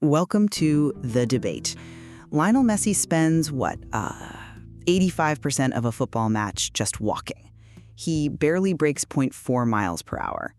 Welcome to The Debate. Lionel Messi spends, 85% of a football match just walking. He barely breaks 0.4 miles per hour.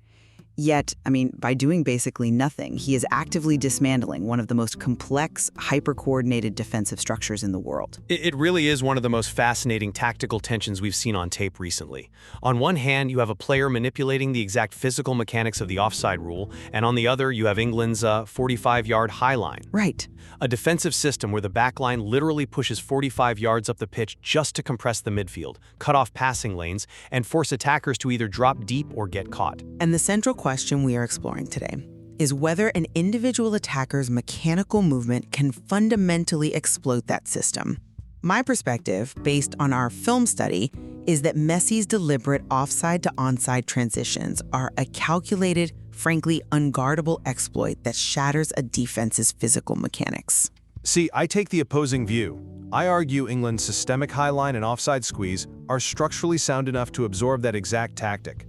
Yet, by doing basically nothing, he is actively dismantling one of the most complex, hyper-coordinated defensive structures in the world. It really is one of the most fascinating tactical tensions we've seen on tape recently. On one hand, you have a player manipulating the exact physical mechanics of the offside rule, and on the other, you have England's 45-yard high line. Right. A defensive system where the backline literally pushes 45 yards up the pitch just to compress the midfield, cut off passing lanes, and force attackers to either drop deep or get caught. And the central question we are exploring today is whether an individual attacker's mechanical movement can fundamentally exploit that system. My perspective, based on our film study, is that Messi's deliberate offside to onside transitions are a calculated, frankly unguardable exploit that shatters a defense's physical mechanics. See, I take the opposing view. I argue England's systemic high line and offside squeeze are structurally sound enough to absorb that exact tactic.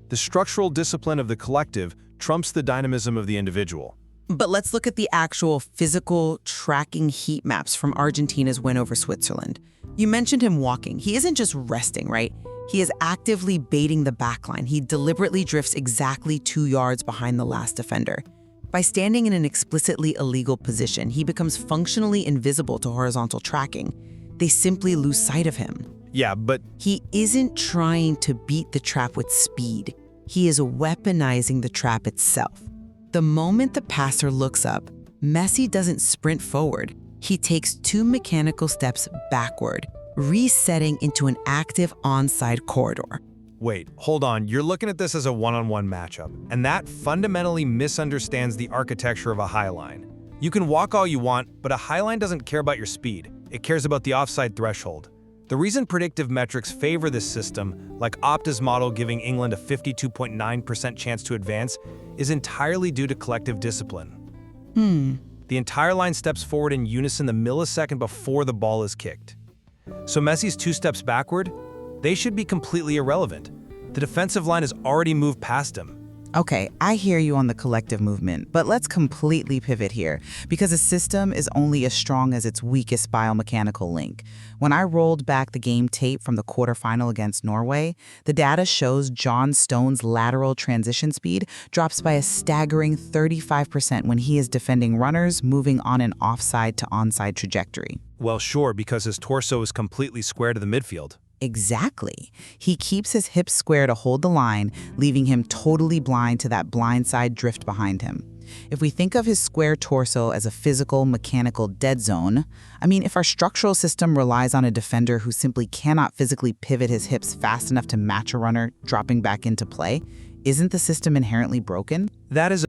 The structural discipline of the collective trumps the dynamism of the individual. But let's look at the actual physical tracking heat maps from Argentina's win over Switzerland. You mentioned him walking. He isn't just resting, right? He is actively baiting the backline. He deliberately drifts exactly 2 yards behind the last defender. By standing in an explicitly illegal position, he becomes functionally invisible to horizontal tracking. They simply lose sight of him. Yeah, but He isn't trying to beat the trap with speed. He is weaponizing the trap itself. The moment the passer looks up, Messi doesn't sprint forward. He takes 2 mechanical steps backward, resetting into an active onside corridor. wait, hold on. You're looking at this as a one-on-one matchup, and that fundamentally misunderstands the architecture of a high line. You can walk all you want, but a high line doesn't care about your speed. It cares about the offside threshold. The reason predictive metrics favor this system, like Opta's model giving England a 52.9% chance to advance, is entirely due to collective discipline. The entire line steps forward in unison the millisecond before the ball is kicked. So Messi's 2 steps backward, they should be completely irrelevant. The defensive line has already moved past him. Okay, I hear you on the collective movement, but let's completely pivot here, because a system is only as strong as its weakest biomechanical link. When I rolled back the game tape from the quarterfinal against Norway, the data shows John Stones' lateral transition speed drops by a staggering 35% when he is defending runners moving on an offside to onside trajectory. Well, sure, because his torso is completely square to the midfield. Exactly. He keeps his hips square to hold the line, leaving him totally blind to that blindside drift behind him. If we think of his square torso as a physical, mechanical dead zone, if our structural system relies on a defender who simply cannot physically pivot his hips fast enough to match a runner dropping back into play, isn't the system inherently broken? That is